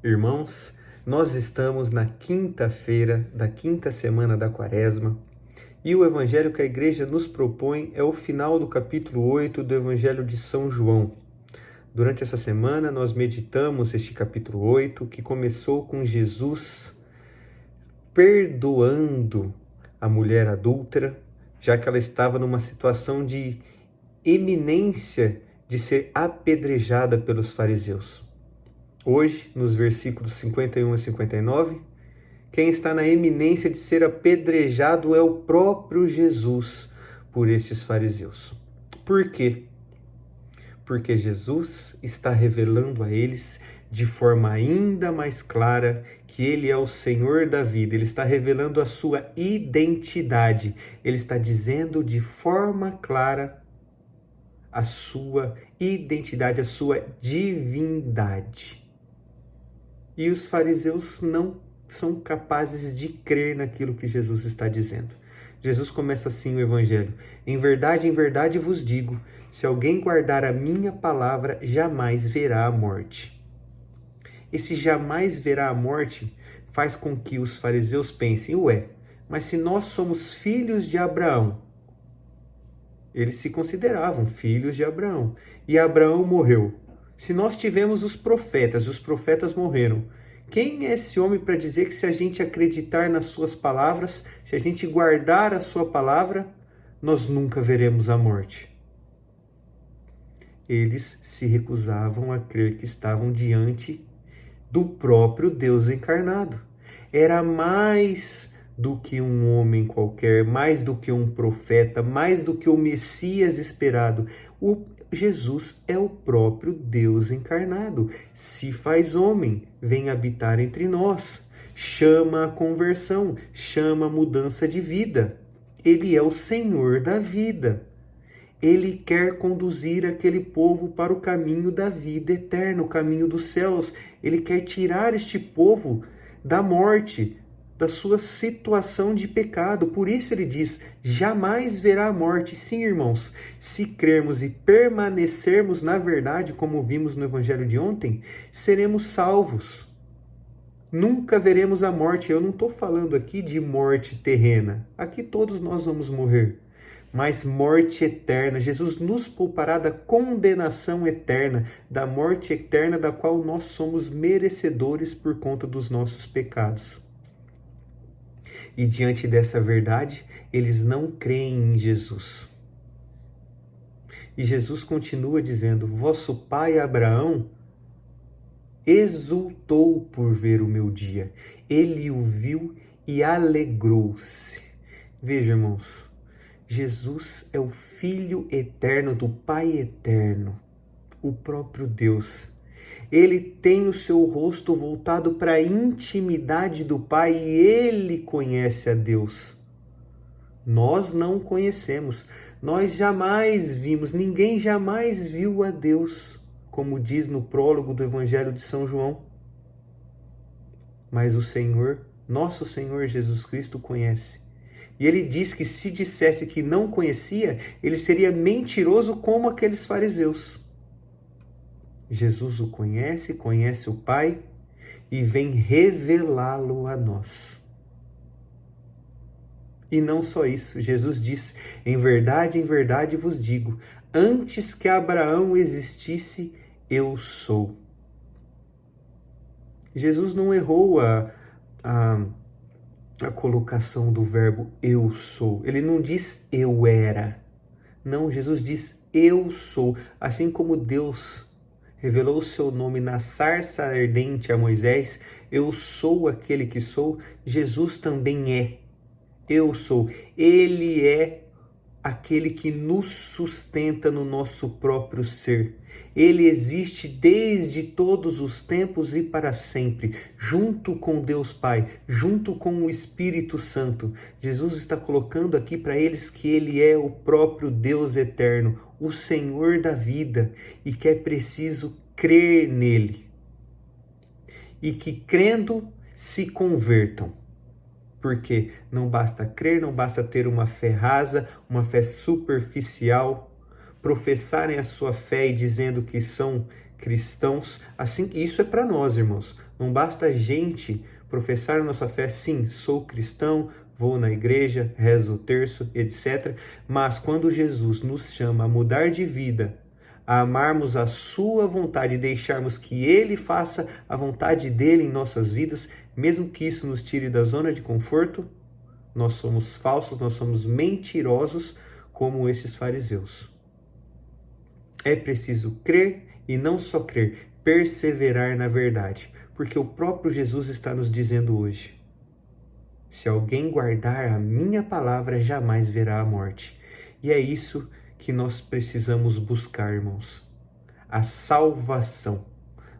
Irmãos, nós estamos na quinta-feira da quinta semana da Quaresma e o evangelho que a igreja nos propõe é o final do capítulo 8 do Evangelho de São João. Durante essa semana nós meditamos este capítulo 8 que começou com Jesus perdoando a mulher adúltera, já que ela estava numa situação de eminência de ser apedrejada pelos fariseus. Hoje, nos versículos 51 a 59, quem está na eminência de ser apedrejado é o próprio Jesus por estes fariseus. Por quê? Porque Jesus está revelando a eles de forma ainda mais clara que Ele é o Senhor da vida. Ele está revelando a sua identidade. Ele está dizendo de forma clara a sua identidade, a sua divindade. E os fariseus não são capazes de crer naquilo que Jesus está dizendo. Jesus começa assim o evangelho: em verdade vos digo, se alguém guardar a minha palavra, jamais verá a morte. Esse jamais verá a morte faz com que os fariseus pensem: ué, mas se nós somos filhos de Abraão, eles se consideravam filhos de Abraão, e Abraão morreu. Se nós tivemos os profetas morreram. Quem é esse homem para dizer que se a gente acreditar nas suas palavras, se a gente guardar a sua palavra, nós nunca veremos a morte? Eles se recusavam a crer que estavam diante do próprio Deus encarnado. Era mais do que um homem qualquer, mais do que um profeta, mais do que o Messias esperado. O Jesus é o próprio Deus encarnado, se faz homem, vem habitar entre nós, chama a conversão, chama a mudança de vida. Ele é o Senhor da vida. Ele quer conduzir aquele povo para o caminho da vida eterna, o caminho dos céus. Ele quer tirar este povo da morte, da sua situação de pecado. Por isso ele diz, jamais verá a morte. Sim, irmãos, se crermos e permanecermos na verdade, como vimos no evangelho de ontem, seremos salvos. Nunca veremos a morte. Eu não estou falando aqui de morte terrena. Aqui todos nós vamos morrer. Mas morte eterna. Jesus nos poupará da condenação eterna, da morte eterna da qual nós somos merecedores por conta dos nossos pecados. E diante dessa verdade, eles não creem em Jesus. E Jesus continua dizendo, vosso pai Abraão exultou por ver o meu dia. Ele o viu e alegrou-se. Veja, irmãos, Jesus é o Filho eterno do Pai eterno, o próprio Deus. Ele tem o seu rosto voltado para a intimidade do Pai e ele conhece a Deus. Nós não conhecemos, nós jamais vimos, ninguém jamais viu a Deus, como diz no prólogo do Evangelho de São João. Mas o Senhor, nosso Senhor Jesus Cristo conhece. E ele diz que se dissesse que não conhecia, ele seria mentiroso como aqueles fariseus. Jesus o conhece, conhece o Pai e vem revelá-lo a nós. E não só isso, Jesus diz, em verdade vos digo, antes que Abraão existisse, eu sou. Jesus não errou a colocação do verbo eu sou. Ele não diz eu era. Não, Jesus diz eu sou. Assim como Deus revelou o seu nome na sarça ardente a Moisés, eu sou aquele que sou, Jesus também é. Eu sou. Ele é aquele que nos sustenta no nosso próprio ser. Ele existe desde todos os tempos e para sempre, junto com Deus Pai, junto com o Espírito Santo. Jesus está colocando aqui para eles que ele é o próprio Deus eterno, o Senhor da vida, e que é preciso crer nele. E que crendo se convertam. Porque não basta crer, não basta ter uma fé rasa, uma fé superficial, professarem a sua fé e dizendo que são cristãos. Assim, isso é para nós, irmãos. Não basta a gente professar a nossa fé, sim, sou cristão, vou na igreja, rezo o terço, etc. Mas quando Jesus nos chama a mudar de vida, a amarmos a sua vontade e deixarmos que Ele faça a vontade dele em nossas vidas, mesmo que isso nos tire da zona de conforto, nós somos falsos, nós somos mentirosos como esses fariseus. É preciso crer e não só crer, perseverar na verdade, porque o próprio Jesus está nos dizendo hoje: se alguém guardar a minha palavra, jamais verá a morte. E é isso que nós precisamos buscar, irmãos. A salvação.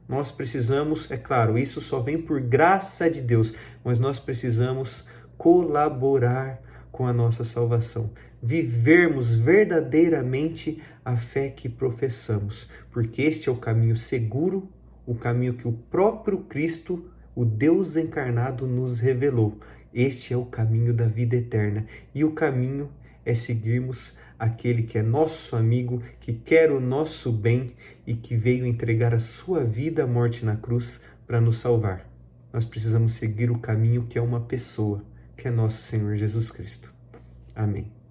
Nós precisamos, é claro, isso só vem por graça de Deus, mas nós precisamos colaborar com a nossa salvação. Vivermos verdadeiramente a fé que professamos, porque este é o caminho seguro, o caminho que o próprio Cristo, o Deus encarnado, nos revelou. Este é o caminho da vida eterna, e o caminho é seguirmos aquele que é nosso amigo, que quer o nosso bem e que veio entregar a sua vida à morte na cruz para nos salvar. Nós precisamos seguir o caminho que é uma pessoa, que é nosso Senhor Jesus Cristo. Amém.